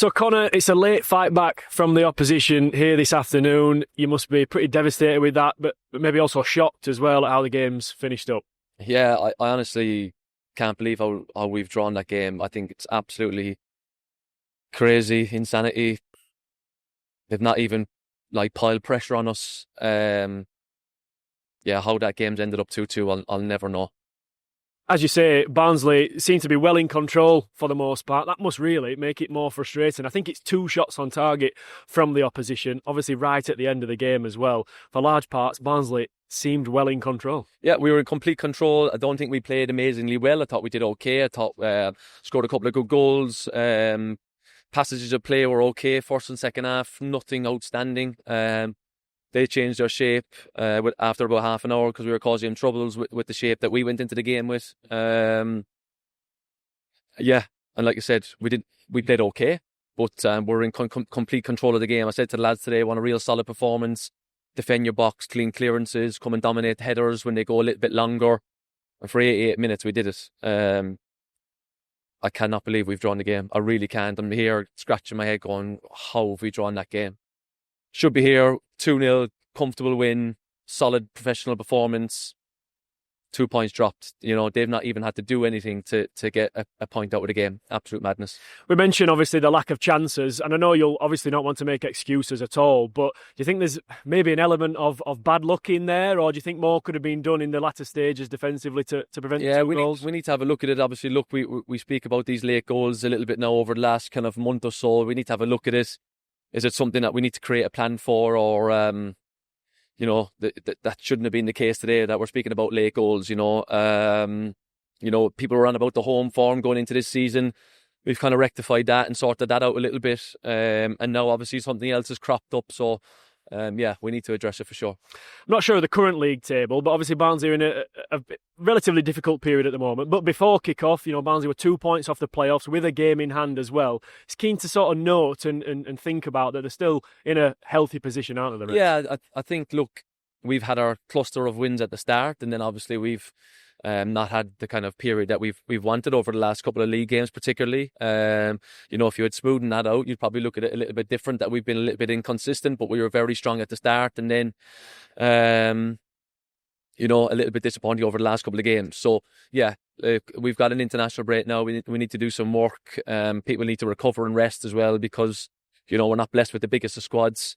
So, Conor, it's a late fight back from the opposition here this afternoon. You must be pretty devastated with that, but maybe also shocked as well at how the game's finished up. Yeah, I honestly can't believe how we've drawn that game. I think it's absolutely crazy, insanity. They've not even piled pressure on us. How that game's ended up 2-2, I'll never know. As you say, Barnsley seem to be well in control for the most part. That must really make it more frustrating. I think it's 2 shots on target from the opposition, obviously right at the end of the game as well. For large parts, Barnsley seemed well in control. Yeah, we were in complete control. I don't think we played amazingly well. I thought we did okay. I thought scored a couple of good goals. Passages of play were okay, first and second half, nothing outstanding. They changed their shape after about half an hour because we were causing them troubles with the shape that we went into the game with. And like I said, we played okay, but we're in complete control of the game. I said to the lads today, I want a real solid performance, defend your box, clean clearances, come and dominate headers when they go a little bit longer. And for 88 minutes, we did it. I cannot believe we've drawn the game. I really can't. I'm here scratching my head going, how have we drawn that game? Should be here, 2-0, comfortable win, solid professional performance, 2 points dropped. They've not even had to do anything to get a point out of the game. Absolute madness. We mentioned, obviously, the lack of chances, and I know you'll obviously not want to make excuses at all, but do you think there's maybe an element of bad luck in there, or do you think more could have been done in the latter stages defensively to prevent the 2 goals? We need to have a look at it. Obviously, look, we speak about these late goals a little bit now over the last kind of month or so. We need to have a look at it. Is it something that we need to create a plan for, or that shouldn't have been the case today? That we're speaking about late goals. People were on about the home form going into this season. We've kind of rectified that and sorted that out a little bit, and now obviously something else has cropped up. So. We need to address it for sure. I'm not sure of the current league table, but obviously Barnsley are in a relatively difficult period at the moment. But before kick-off, Barnsley were 2 points off the playoffs with a game in hand as well. It's keen to sort of note and think about that they're still in a healthy position, aren't they? Yeah, I think, look, we've had our cluster of wins at the start, and then obviously we've not had the kind of period that we've wanted over the last couple of league games, particularly. If you had smoothened that out, you'd probably look at it a little bit different, that we've been a little bit inconsistent, but we were very strong at the start, and then a little bit disappointing over the last couple of games. So we've got an international break now. We need to do some work. People need to recover and rest as well, because we're not blessed with the biggest of squads.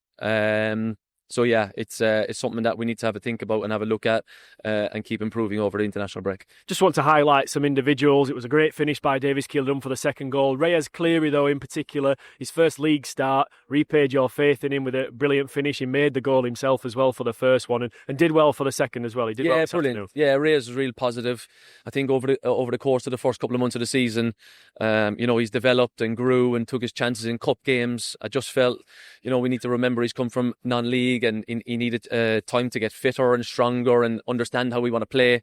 It's something that we need to have a think about and have a look at and keep improving over the international break. Just want to highlight some individuals. It was a great finish by Davies Keeldrum for the second goal. Reyes Cleary, though, in particular, his first league start, repaid your faith in him with a brilliant finish. He made the goal himself as well for the first one and did well for the second as well. He did well. Brilliant. Yeah, Reyes was real positive. I think over the course of the first couple of months of the season, he's developed and grew and took his chances in cup games. I just felt, we need to remember he's come from non-league, and he needed time to get fitter and stronger and understand how we want to play.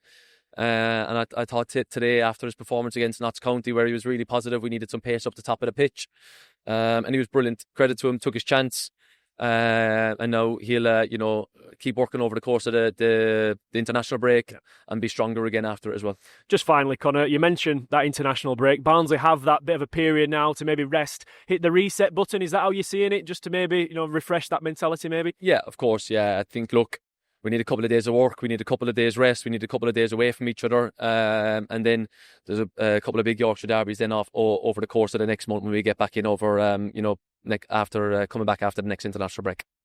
And I thought today, after his performance against Notts County, where he was really positive, we needed some pace up the top of the pitch. And he was brilliant. Credit to him, took his chance. And now he'll, keep working over the course of the international break and be stronger again after it as well. Just finally, Conor, you mentioned that international break. Barnsley have that bit of a period now to maybe rest, hit the reset button. Is that how you're seeing it? Just to maybe, refresh that mentality maybe? Yeah, of course. Yeah, I think, look, we need a couple of days of work. We need a couple of days rest. We need a couple of days away from each other. And then there's a couple of big Yorkshire derbies then off over the course of the next month when we get back in over, after coming back after the next international break.